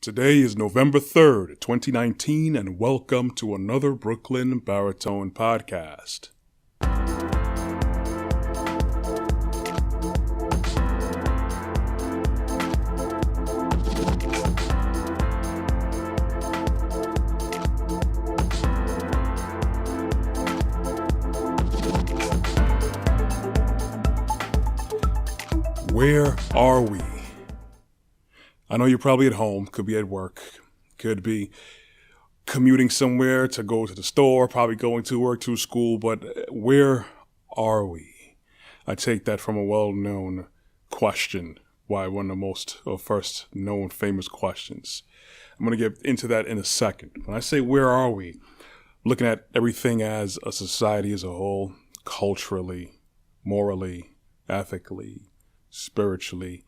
Today is November 3rd, 2019, and welcome to another Brooklyn Baritone podcast. Where are we? I know you're probably at home, could be at work, could be commuting somewhere to go to the store, probably going to work, to school, but where are we? I take that from a well-known question, why one of the most first known famous questions. I'm going to get into that in a second. When I say where are we, looking at everything as a society as a whole, culturally, morally, ethically, spiritually,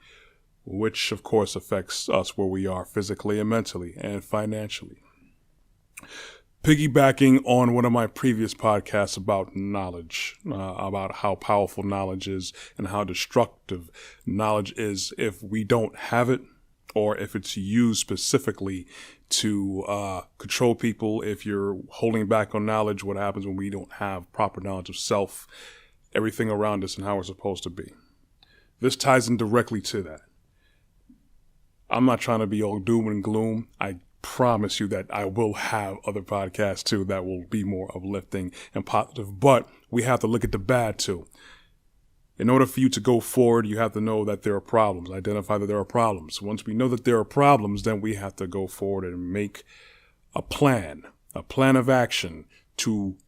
which of course affects us where we are physically and mentally and financially. Piggybacking on one of my previous podcasts about knowledge, about how powerful knowledge is and how destructive knowledge is if we don't have it, or if it's used specifically to control people. If you're holding back on knowledge, what happens when we don't have proper knowledge of self, everything around us, and how we're supposed to be. This ties in directly to that. I'm not trying to be all doom and gloom. I promise you that I will have other podcasts too that will be more uplifting and positive, but we have to look at the bad too. In order for you to go forward, you have to know that there are problems, identify that there are problems. Once we know that there are problems, then we have to go forward and make a plan of action to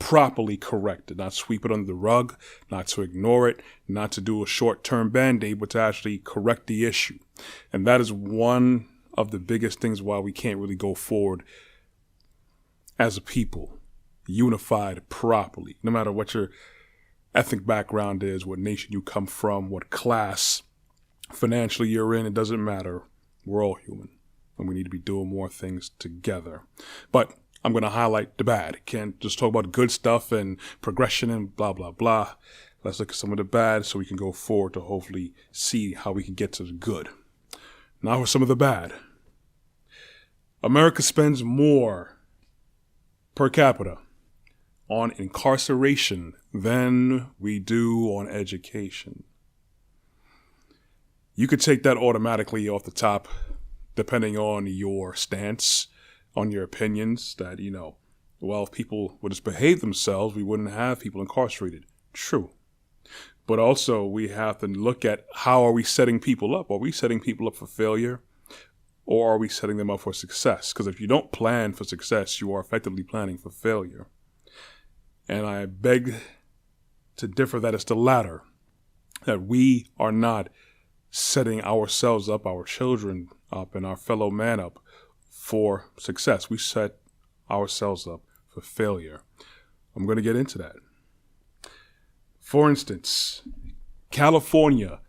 properly correct it, not sweep it under the rug, not to ignore it, not to do a short-term band-aid, but to actually correct the issue. And that is one of the biggest things why we can't really go forward as a people, unified properly, no matter what your ethnic background is, what nation you come from, what class financially you're in, it doesn't matter. We're all human, and we need to be doing more things together. But I'm going to highlight the bad. Can't just talk about good stuff and progression and blah, blah, blah. Let's look at some of the bad so we can go forward to hopefully see how we can get to the good. Now for some of the bad. America spends more per capita on incarceration than we do on education. You could take that automatically off the top, depending on your stance, on your opinions, that, if people would just behave themselves, we wouldn't have people incarcerated. True. But also we have to look at how are we setting people up? Are we setting people up for failure, or are we setting them up for success? Because if you don't plan for success, you are effectively planning for failure. And I beg to differ that it's the latter, that we are not setting ourselves up, our children up, and our fellow man up for success. We set ourselves up for failure. I'm going to get into that. For instance, California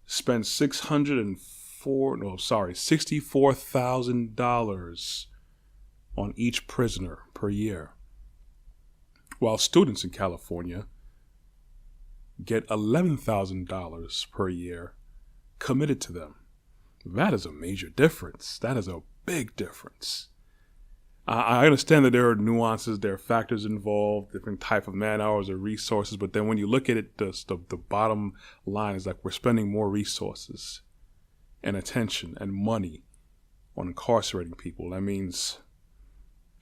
spends $64,000 on each prisoner per year, while students in California get $11,000 per year committed to them. That is a major difference. That is a big difference. I understand that there are nuances, there are factors involved, different type of man hours or resources, but then when you look at it, the bottom line is like we're spending more resources and attention and money on incarcerating people. That means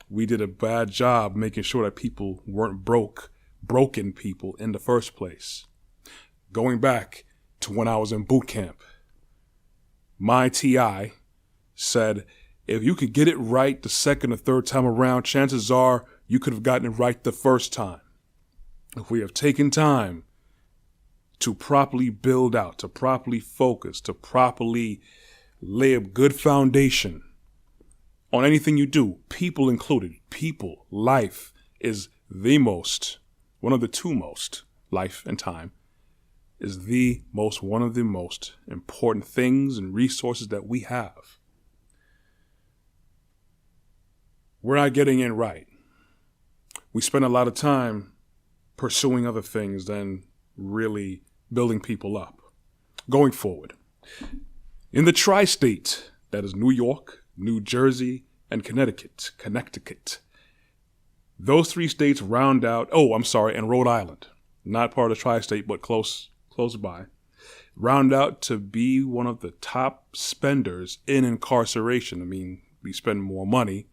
we did a bad job making sure that people weren't broken people in the first place. Going back to when I was in boot camp, my TI said, if you could get it right the second or third time around, chances are you could have gotten it right the first time. If we have taken time to properly build out, to properly focus, to properly lay a good foundation on anything you do, people included, life is one of the two most, life and time, is one of the most important things and resources that we have. We're not getting it right. We spend a lot of time pursuing other things than really building people up. Going forward, in the tri-state That is New York, New Jersey, and Connecticut. Those 3 states round out, and Rhode Island, not part of the tri-state, but close by, round out to be one of the top spenders in incarceration. I mean, we spend more money,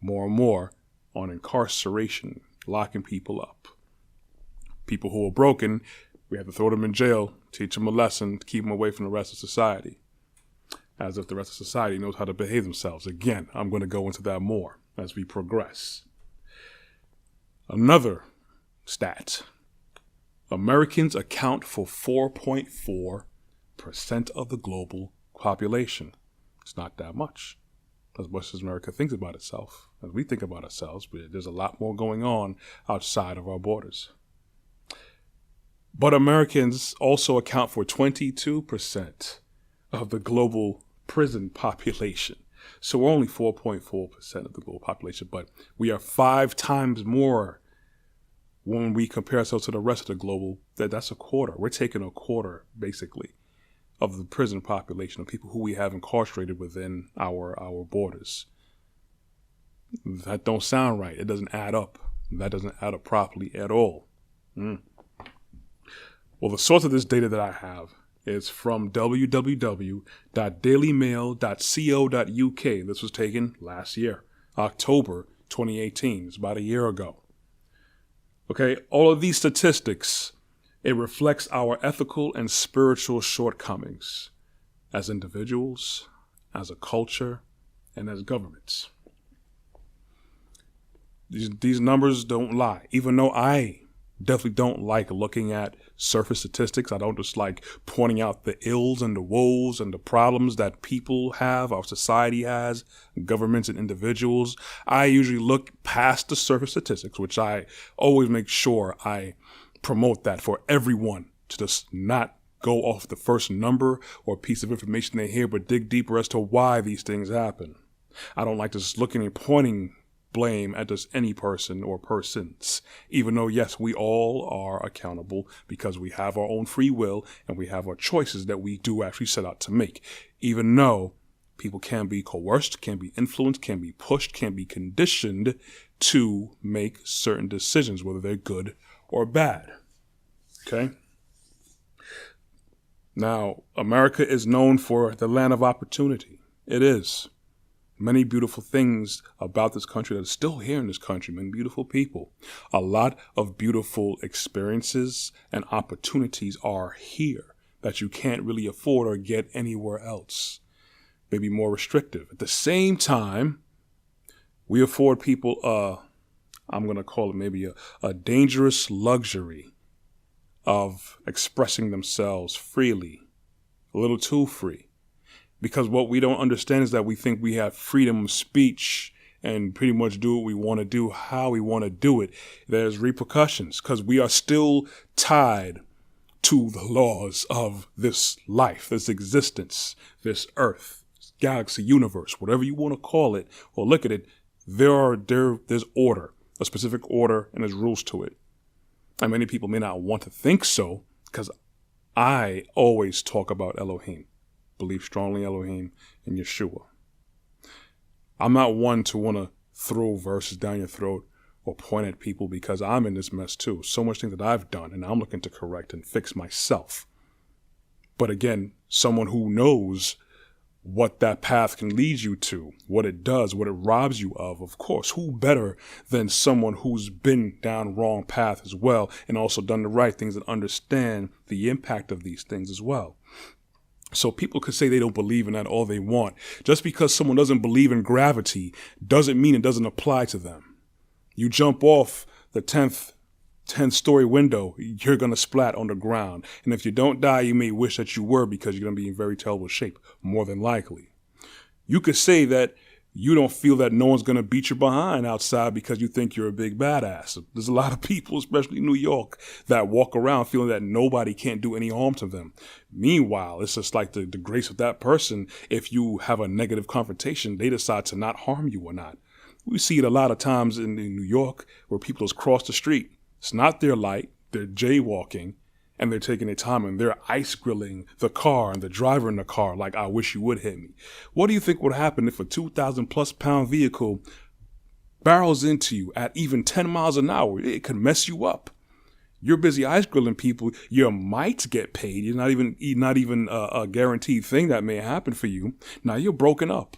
more and more, on incarceration, locking people up. People who are broken, we have to throw them in jail, teach them a lesson, keep them away from the rest of society. As if the rest of society knows how to behave themselves. Again, I'm going to go into that more as we progress. Another stat. Americans account for 4.4% of the global population. It's not that much as America thinks about itself. As we think about ourselves, there's a lot more going on outside of our borders. But Americans also account for 22% of the global prison population. So we're only 4.4% of the global population, but we are 5 times more when we compare ourselves to the rest of the global. That's a quarter. We're taking a quarter, basically, of the prison population of people who we have incarcerated within our borders. That don't sound right. It doesn't add up. That doesn't add up properly at all. Well, the source of this data that I have is from www.dailymail.co.uk. This was taken last year, October 2018. It's about a year ago. Okay, all of these statistics, it reflects our ethical and spiritual shortcomings as individuals, as a culture, and as governments. These numbers don't lie, even though I definitely don't like looking at surface statistics. I don't just like pointing out the ills and the woes and the problems that people have, our society has, governments and individuals. I usually look past the surface statistics, which I always make sure I promote that for everyone to just not go off the first number or piece of information they hear, but dig deeper as to why these things happen. I don't like just looking and pointing blame at just any person or persons, even though, yes, we all are accountable because we have our own free will and we have our choices that we do actually set out to make, even though people can be coerced, can be influenced, can be pushed, can be conditioned to make certain decisions, whether they're good or bad. Okay? Now, America is known for the land of opportunity. It is. Many beautiful things about this country that are still here in this country, many beautiful people. A lot of beautiful experiences and opportunities are here that you can't really afford or get anywhere else. Maybe more restrictive. At the same time, we afford people, I'm going to call it maybe a dangerous luxury of expressing themselves freely, a little too free. Because what we don't understand is that we think we have freedom of speech and pretty much do what we want to do, how we want to do it. There's repercussions because we are still tied to the laws of this life, this existence, this earth, this galaxy, universe, whatever you want to call it or look at it. There's order, a specific order, and there's rules to it. And many people may not want to think so because I always talk about Elohim. Believe strongly in Elohim and Yeshua. I'm not one to want to throw verses down your throat or point at people because I'm in this mess too. So much things that I've done and I'm looking to correct and fix myself. But again, someone who knows what that path can lead you to, what it does, what it robs you of course, who better than someone who's been down wrong path as well and also done the right things and understand the impact of these things as well. So people could say they don't believe in that all they want. Just because someone doesn't believe in gravity doesn't mean it doesn't apply to them. You jump off the 10th-story window, you're going to splat on the ground. And if you don't die, you may wish that you were because you're going to be in very terrible shape, more than likely. You could say that you don't feel that no one's going to beat you behind outside because you think you're a big badass. There's a lot of people, especially in New York, that walk around feeling that nobody can't do any harm to them. Meanwhile, it's just like the grace of that person. If you have a negative confrontation, they decide to not harm you or not. We see it a lot of times in New York where people just cross the street. It's not their light. They're jaywalking. And they're taking their time and they're ice grilling the car and the driver in the car like, I wish you would hit me. What do you think would happen if a 2,000 plus pound vehicle barrels into you at even 10 miles an hour? It could mess you up. You're busy ice grilling people. You might get paid. You're not even a guaranteed thing that may happen for you. Now you're broken up.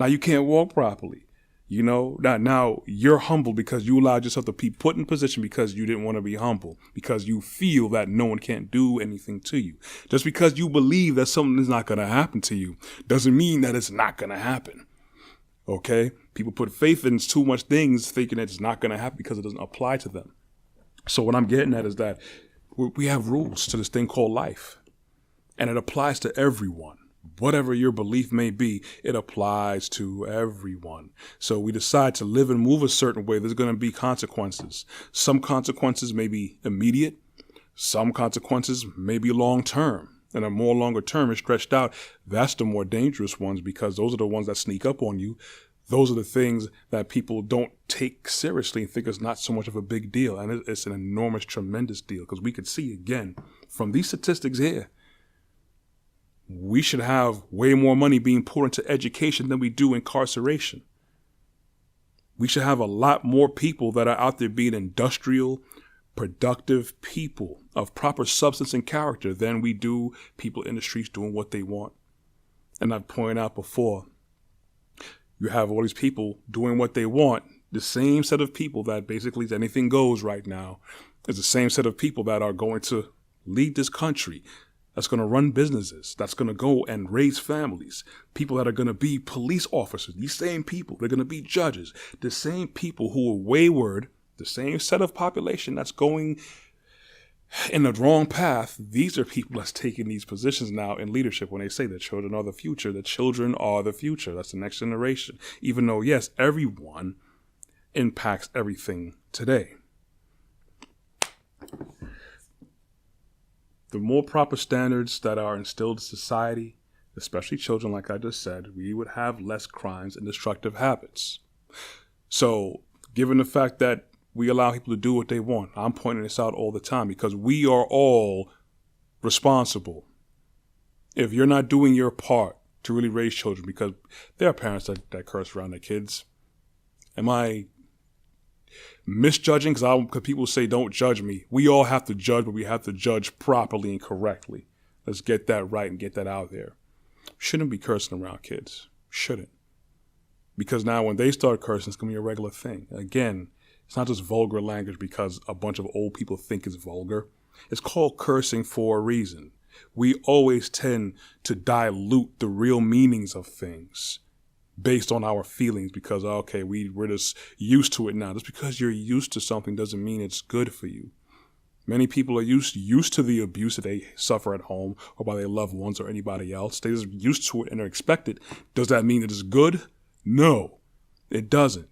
Now you can't walk properly. Now you're humble because you allowed yourself to be put in position because you didn't want to be humble, because you feel that no one can't do anything to you. Just because you believe that something is not going to happen to you doesn't mean that it's not going to happen. Okay? People put faith in too much things thinking that it's not going to happen because it doesn't apply to them. So what I'm getting at is that we have rules to this thing called life, and it applies to everyone. Whatever your belief may be, it applies to everyone. So we decide to live and move a certain way. There's going to be consequences. Some consequences may be immediate. Some consequences may be long-term. And a more longer term is stretched out. That's the more dangerous ones, because those are the ones that sneak up on you. Those are the things that people don't take seriously and think it's not so much of a big deal. And it's an enormous, tremendous deal, because we could see, again, from these statistics here, we should have way more money being poured into education than we do incarceration. We should have a lot more people that are out there being industrial, productive people of proper substance and character than we do people in the streets doing what they want. And I've pointed out before, you have all these people doing what they want. The same set of people that basically anything goes right now is the same set of people that are going to lead this country, that's going to run businesses, that's going to go and raise families, people that are going to be police officers, these same people, they're going to be judges, the same people who are wayward, the same set of population that's going in the wrong path. These are people that's taking these positions now in leadership when they say the children are the future. The children are the future. That's the next generation. Even though, yes, everyone impacts everything today. The more proper standards that are instilled in society, especially children, like I just said, we would have less crimes and destructive habits. So, given the fact that we allow people to do what they want, I'm pointing this out all the time because we are all responsible. If you're not doing your part to really raise children, because there are parents that curse around their kids. Am I misjudging? Because people say don't judge me. We all have to judge, but we have to judge properly and correctly. Let's get that right and get that out there. Shouldn't be cursing around kids. Shouldn't. Because now when they start cursing, it's going to be a regular thing. Again, it's not just vulgar language because a bunch of old people think it's vulgar. It's called cursing for a reason. We always tend to dilute the real meanings of things based on our feelings because, okay, we're just used to it now. Just because you're used to something doesn't mean it's good for you. Many people are used to the abuse that they suffer at home or by their loved ones or anybody else. They're just used to it and are expected. Does that mean it is good? No, it doesn't.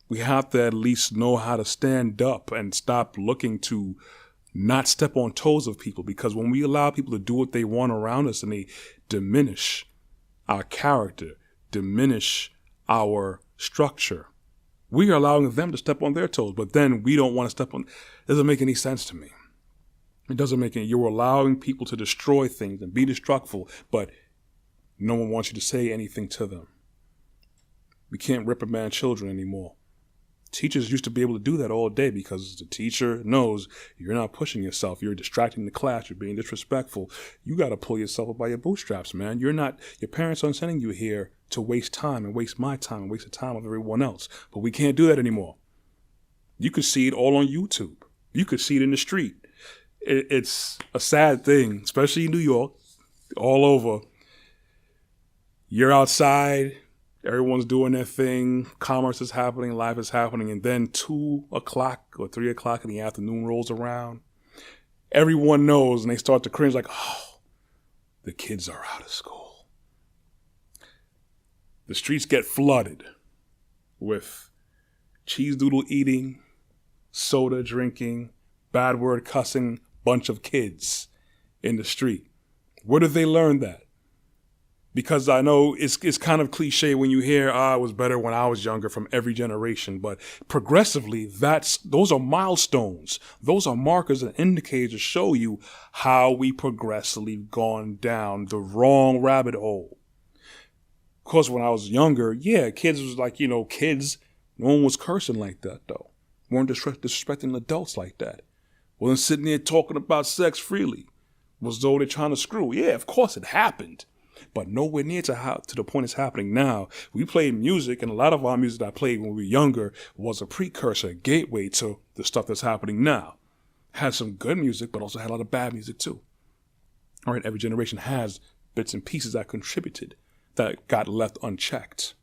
We have to at least know how to stand up and stop looking to not step on toes of people, because when we allow people to do what they want around us and they diminish our character, diminish our structure, we are allowing them to step on their toes, but then we don't want to step on. It doesn't make any sense to me. It doesn't make any. You're allowing people to destroy things and be destructful, but no one wants you to say anything to them. We can't reprimand children anymore. Teachers used to be able to do that all day because the teacher knows you're not pushing yourself. You're distracting the class. You're being disrespectful. You got to pull yourself up by your bootstraps, man. Your parents aren't sending you here to waste time and waste my time and waste the time of everyone else. But we can't do that anymore. You could see it all on YouTube. You could see it in the street. It's a sad thing, especially in New York, all over. You're outside. Everyone's doing their thing. Commerce is happening. Life is happening. And then 2 o'clock or 3 o'clock in the afternoon rolls around. Everyone knows and they start to cringe like, oh, the kids are out of school. The streets get flooded with cheese doodle eating, soda drinking, bad word cussing, bunch of kids in the street. Where did they learn that? Because I know it's kind of cliche when you hear, it was better when I was younger from every generation. But progressively, those are milestones. Those are markers and indicators to show you how we progressively gone down the wrong rabbit hole. Of course, when I was younger, kids was like, kids, no one was cursing like that, though. Weren't disrespecting adults like that. Wasn't sitting there talking about sex freely. Was though they're trying to screw. Yeah, of course it happened. But nowhere near to the point it's happening now. We played music, and a lot of our music that I played when we were younger was a precursor, a gateway to the stuff that's happening now. Had some good music, but also had a lot of bad music too. All right, every generation has bits and pieces that contributed, that got left unchecked.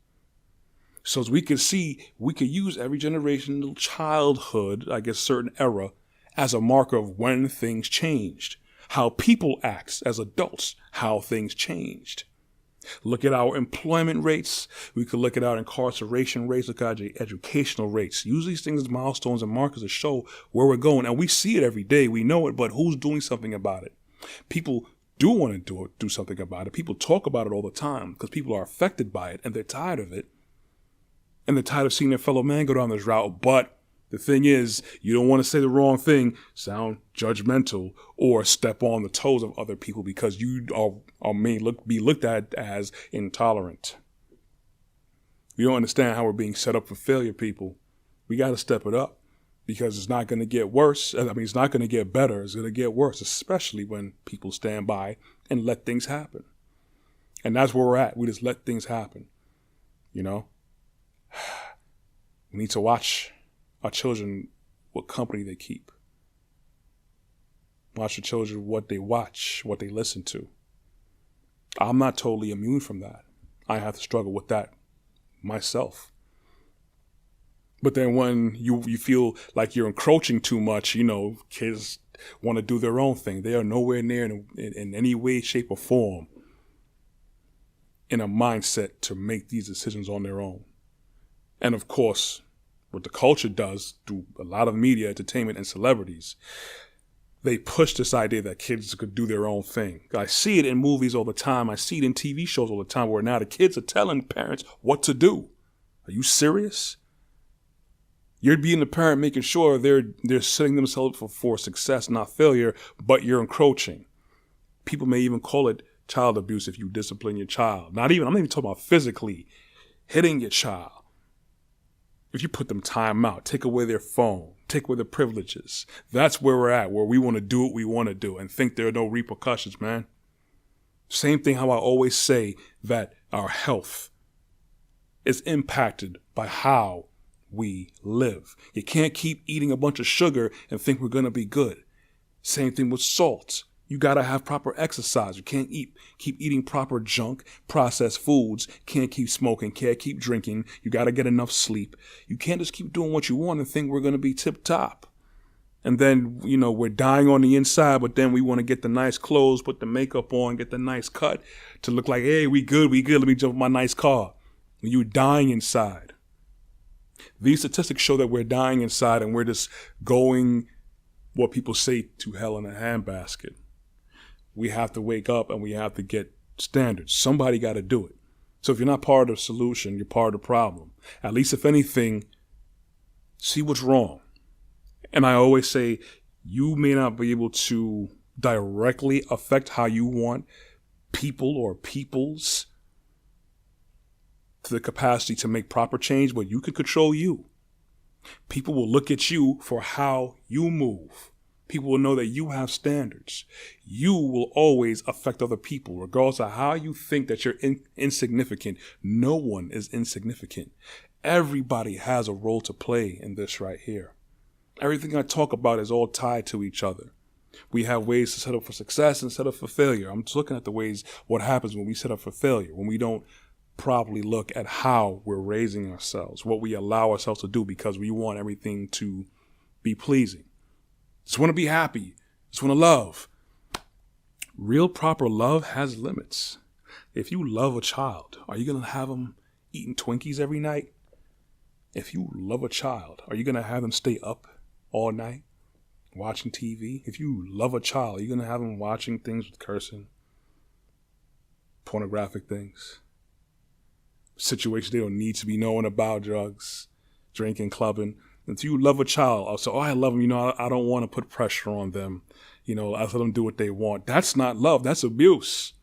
So as we can see, we could use every generational childhood, certain era, as a marker of when things changed. How people act as adults, how things changed. Look at our employment rates. We could look at our incarceration rates, look at our educational rates. Use these things as milestones and markers to show where we're going. And we see it every day. We know it, but who's doing something about it? People do want to do something about it. People talk about it all the time because people are affected by it and they're tired of it. And they're tired of seeing their fellow man go down this route. But the thing is, you don't want to say the wrong thing, sound judgmental, or step on the toes of other people because you may be looked at as intolerant. We don't understand how we're being set up for failure, people. We got to step it up because it's not going to get worse. It's not going to get better. It's going to get worse, especially when people stand by and let things happen. And that's where we're at. We just let things happen. We need to watch our children what company they keep. Watch the children what they watch, what they listen to. I'm not totally immune from that. I have to struggle with that myself. But then when you feel like you're encroaching too much, kids want to do their own thing. They are nowhere near in any way, shape, or form in a mindset to make these decisions on their own. And of course, what the culture does through a lot of media, entertainment, and celebrities, they push this idea that kids could do their own thing. I see it in movies all the time. I see it in TV shows all the time where now the kids are telling parents what to do. Are you serious? You're being the parent making sure they're setting themselves up for success, not failure, but you're encroaching. People may even call it child abuse if you discipline your child. I'm not even talking about physically hitting your child. If you put them time out, take away their phone, take away their privileges, that's where we're at, where we want to do what we want to do and think there are no repercussions, man. Same thing how I always say that our health is impacted by how we live. You can't keep eating a bunch of sugar and think we're going to be good. Same thing with salt. You got to have proper exercise. You can't keep eating proper junk, processed foods. Can't keep smoking. Can't keep drinking. You got to get enough sleep. You can't just keep doing what you want and think we're going to be tip top. And then, we're dying on the inside, but then we want to get the nice clothes, put the makeup on, get the nice cut to look like, hey, we good. Let me jump in my nice car. You're dying inside. These statistics show that we're dying inside and we're just going, what people say, to hell in a handbasket. We have to wake up and we have to get standards. Somebody got to do it. So if you're not part of the solution, you're part of the problem. At least, if anything, see what's wrong. And I always say, you may not be able to directly affect how you want people or peoples to the capacity to make proper change, but you can control you. People will look at you for how you move. People will know that you have standards. You will always affect other people, regardless of how you think that you're insignificant. No one is insignificant. Everybody has a role to play in this right here. Everything I talk about is all tied to each other. We have ways to set up for success and set up for failure. I'm just looking at the ways, what happens when we set up for failure, when we don't properly look at how we're raising ourselves, what we allow ourselves to do because we want everything to be pleasing. Just want to be happy. Just want to love. Real proper love has limits. If you love a child, are you going to have them eating Twinkies every night? If you love a child, are you going to have them stay up all night watching TV? If you love a child, are you going to have them watching things with cursing? pornographic things, situations they don't need to be knowing about, drugs, drinking, clubbing. If you love a child, also, I love them, I don't want to put pressure on them. I let them do what they want. That's not love. That's abuse.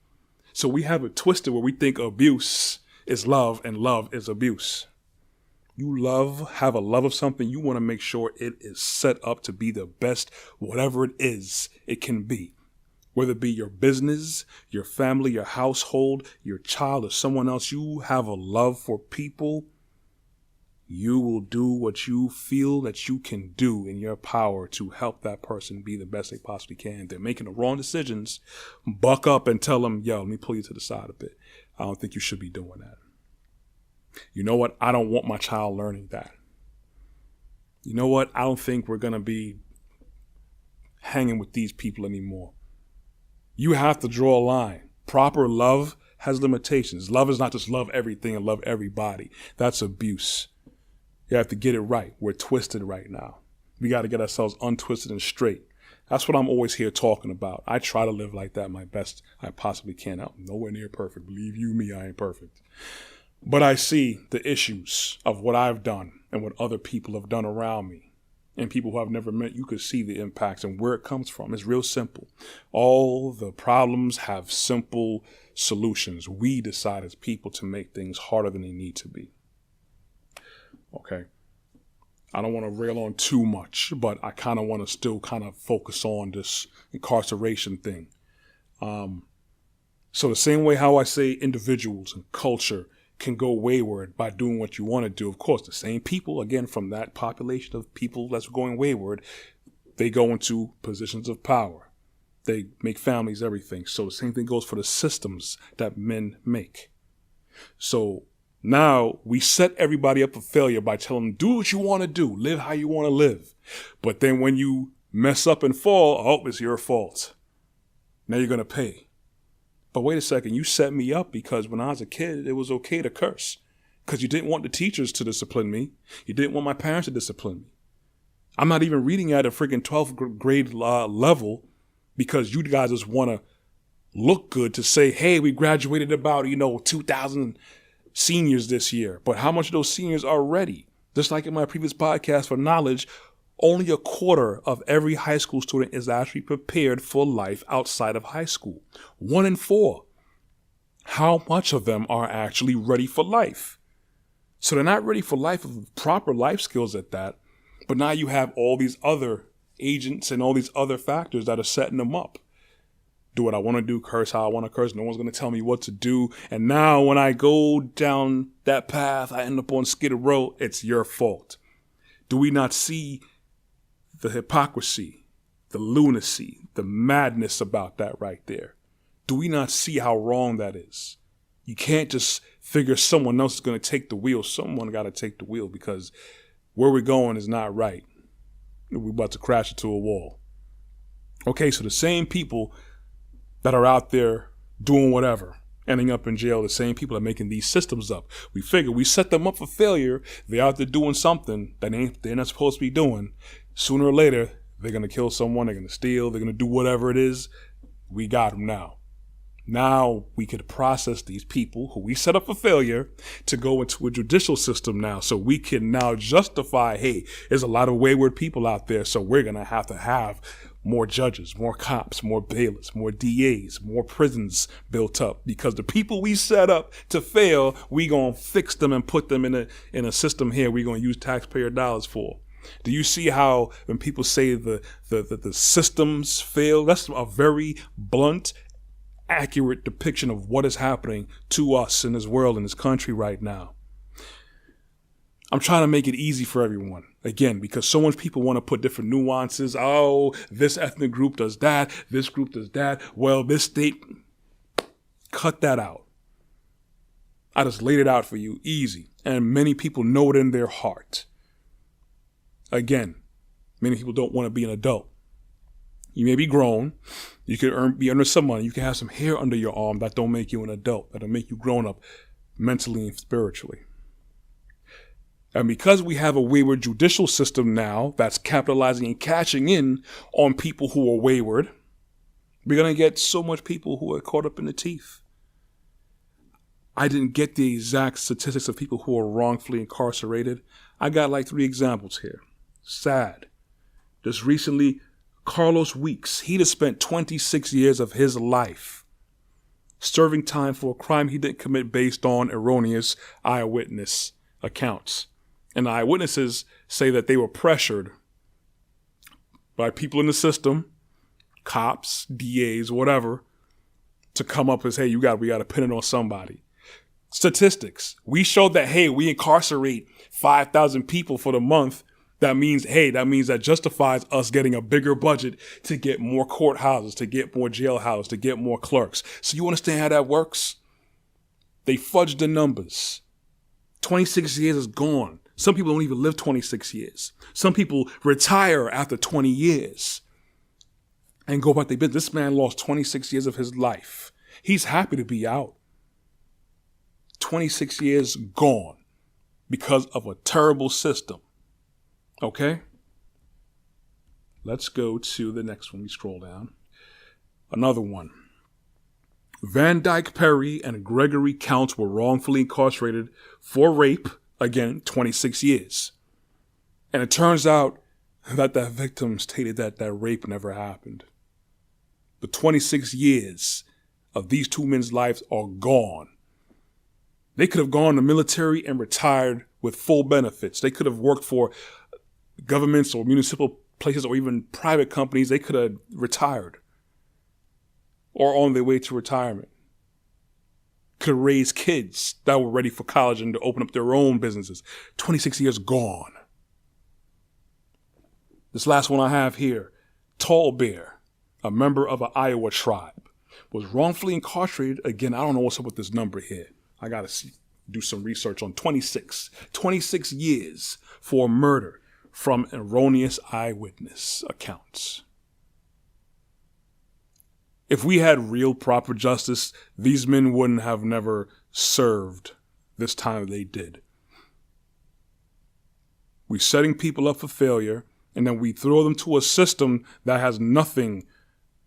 So we have it twisted where we think abuse is love and love is abuse. You have a love of something, you want to make sure it is set up to be the best, whatever it is it can be. Whether it be your business, your family, your household, your child, or someone else, you have a love for people. You will do what you feel that you can do in your power to help that person be the best they possibly can. They're making the wrong decisions. Buck up and tell them, yo, let me pull you to the side a bit. I don't think you should be doing that. You know what? I don't want my child learning that. You know what? I don't think we're going to be hanging with these people anymore. You have to draw a line. Proper love has limitations. Love is not just love everything and love everybody. That's abuse. You have to get it right. We're twisted right now. We got to get ourselves untwisted and straight. That's what I'm always here talking about. I try to live like that my best I possibly can. I'm nowhere near perfect. Believe you me, I ain't perfect. But I see the issues of what I've done and what other people have done around me. And people who I've never met, you could see the impacts and where it comes from. It's real simple. All the problems have simple solutions. We decide as people to make things harder than they need to be. Okay. I don't want to rail on too much, but I kind of want to still kind of focus on this incarceration thing. So the same way how I say individuals and culture can go wayward by doing what you want to do. Of course, the same people, again, from that population of people that's going wayward, they go into positions of power. They make families, everything. So the same thing goes for the systems that men make. So now we set everybody up for failure by telling them, do what you want to do, live how you want to live. But then when you mess up and fall, oh, it's your fault. Now you're going to pay. But wait a second, you set me up because when I was a kid, it was okay to curse because you didn't want the teachers to discipline me. You didn't want my parents to discipline me. I'm not even reading at a freaking 12th grade level because you guys just want to look good to say, hey, we graduated about, 2,000 seniors this year. But how much of those seniors are ready? Just like in my previous podcast for knowledge, only a quarter of every high school student is actually prepared for life outside of high school. 1 in 4. How much of them are actually ready for life? So they're not ready for life with proper life skills at that. But now you have all these other agents and all these other factors that are setting them up. Do what I want to do, curse how I want to curse. No one's going to tell me what to do. And now when I go down that path, I end up on Skid Row. It's your fault. Do we not see the hypocrisy, the lunacy, the madness about that right there? Do we not see how wrong that is? You can't just figure someone else is going to take the wheel. Someone got to take the wheel because where we're going is not right. We're about to crash into a wall. Okay, so the same people that are out there doing whatever, ending up in jail, the same people are making these systems up. We figure we set them up for failure. They're out there doing something that they're not supposed to be doing. Sooner or later, they're going to kill someone. They're going to steal. They're going to do whatever it is. We got them now. Now we could process these people who we set up for failure to go into a judicial system now. So we can now justify, hey, there's a lot of wayward people out there. So we're going to have more judges, more cops, more bailiffs, more DAs, more prisons built up because the people we set up to fail, we going to fix them and put them in a system here we're going to use taxpayer dollars for. Do you see how when people say the systems fail, that's a very blunt, accurate depiction of what is happening to us in this world, in this country right now. I'm trying to make it easy for everyone. Again, because so much people want to put different nuances. Oh, this ethnic group does that. This group does that. Well, this state, cut that out. I just laid it out for you easy. And many people know it in their heart. Again, many people don't want to be an adult. You may be grown. You could be under some money. You can have some hair under your arm that don't make you an adult. That'll make you grown up mentally and spiritually. And because we have a wayward judicial system now that's capitalizing and cashing in on people who are wayward, we're going to get so much people who are caught up in the teeth. I didn't get the exact statistics of people who are wrongfully incarcerated. I got like 3 examples here. Sad. Just recently, Carlos Weeks, he'd have spent 26 years of his life serving time for a crime he didn't commit based on erroneous eyewitness accounts. And the eyewitnesses say that they were pressured by people in the system, cops, DAs, whatever, to come up as, hey, we got to pin it on somebody. Statistics. We showed that, hey, we incarcerate 5,000 people for the month. That means that justifies us getting a bigger budget to get more courthouses, to get more jailhouses, to get more clerks. So you understand how that works? They fudged the numbers. 26 years is gone. Some people don't even live 26 years. Some people retire after 20 years and go about their business. This man lost 26 years of his life. He's happy to be out. 26 years gone because of a terrible system. Okay? Let's go to the next one. We scroll down. Another one. Van Dyke Perry and Gregory Counts were wrongfully incarcerated for rape. Again, 26 years. And it turns out that the victim stated that rape never happened. The 26 years of these 2 men's lives are gone. They could have gone to the military and retired with full benefits. They could have worked for governments or municipal places or even private companies. They could have retired or on their way to retirement. Could have raised kids that were ready for college and to open up their own businesses. 26 years gone. This last one I have here, Tall Bear, a member of an Iowa tribe, was wrongfully incarcerated. Again, I don't know what's up with this number here. I got to do some research on 26 years for murder from erroneous eyewitness accounts. If we had real proper justice, these men wouldn't have never served this time they did. We're setting people up for failure, and then we throw them to a system that has nothing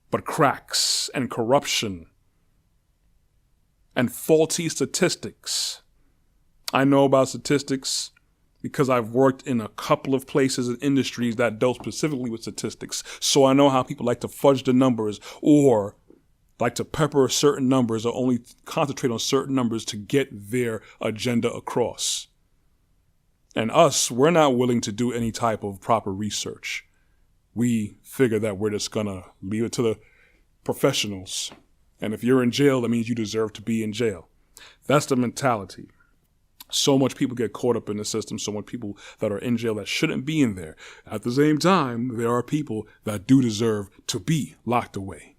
but cracks and corruption and faulty statistics. I know about statistics because I've worked in a couple of places and industries that dealt specifically with statistics. So I know how people like to fudge the numbers or like to pepper certain numbers or only concentrate on certain numbers to get their agenda across. And us, we're not willing to do any type of proper research. We figure that we're just going to leave it to the professionals. And if you're in jail, that means you deserve to be in jail. That's the mentality. So much people get caught up in the system. So much people that are in jail that shouldn't be in there. At the same time, there are people that do deserve to be locked away,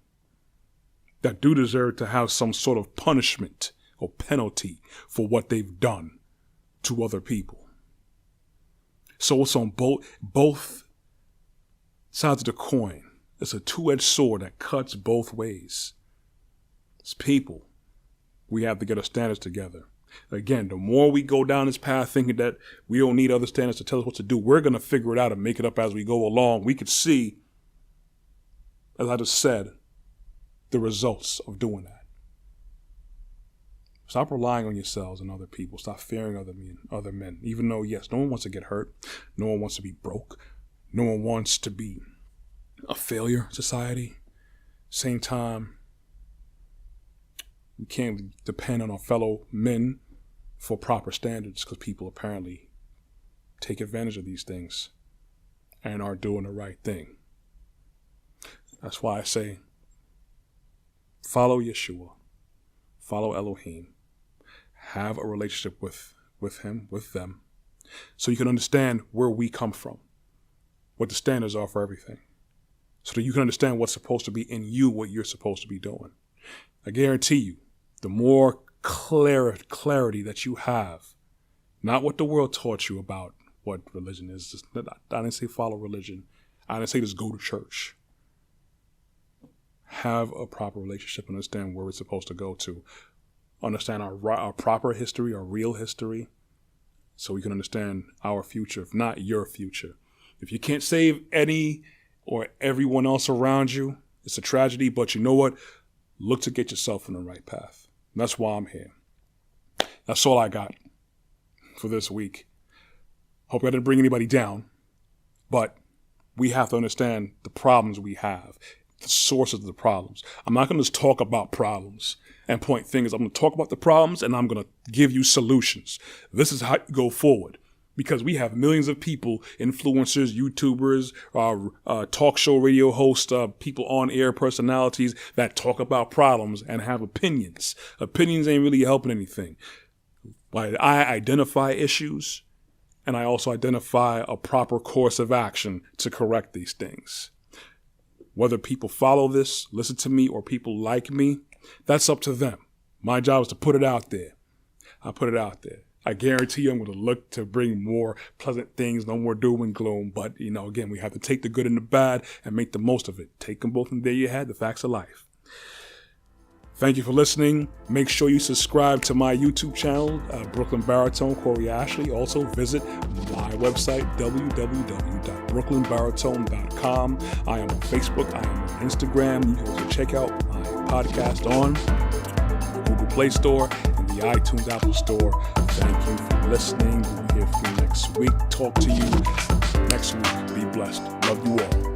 that do deserve to have some sort of punishment or penalty for what they've done to other people. So it's on both sides of the coin. It's a two-edged sword that cuts both ways. It's people. We have to get our standards together. Again, the more we go down this path thinking that we don't need other standards to tell us what to do, we're going to figure it out and make it up as we go along. We could see, as I just said, the results of doing that. Stop relying on yourselves and other people. Stop fearing other men. Even though, yes, no one wants to get hurt. No one wants to be broke. No one wants to be a failure society. Same time, we can't depend on our fellow men for proper standards because people apparently take advantage of these things and are doing the right thing. That's why I say, follow Yeshua, follow Elohim, have a relationship with him, with them, so you can understand where we come from, what the standards are for everything, so that you can understand what's supposed to be in you, what you're supposed to be doing. I guarantee you, the more clarity that you have, not what the world taught you about what religion is. I didn't say follow religion. I didn't say just go to church. Have a proper relationship, understand where we're supposed to go to, understand our proper history, our real history, so we can understand our future, if not your future. If you can't save any or everyone else around you, it's a tragedy, but you know what? Look to get yourself on the right path. And that's why I'm here. That's all I got for this week. Hope I didn't bring anybody down, but we have to understand the problems we have, the sources of the problems. I'm not going to just talk about problems and point fingers. I'm going to talk about the problems and I'm going to give you solutions. This is how you go forward, because we have millions of people, influencers, YouTubers, talk show radio hosts, people on air personalities that talk about problems and have opinions. Opinions ain't really helping anything. I identify issues, and I also identify a proper course of action to correct these things. Whether people follow this, listen to me, or people like me, that's up to them. My job is to put it out there. I put it out there. I guarantee you I'm going to look to bring more pleasant things, no more doom and gloom. But, again, we have to take the good and the bad and make the most of it. Take them both, and there you had the facts of life. Thank you for listening. Make sure you subscribe to my YouTube channel, Brooklyn Baritone, Corey Ashley. Also visit my website, www.brooklynbaritone.com. I am on Facebook. I am on Instagram. You can also check out my podcast on Google Play Store and the iTunes Apple Store. Thank you for listening. We'll hear from you next week. Talk to you next week. Be blessed. Love you all.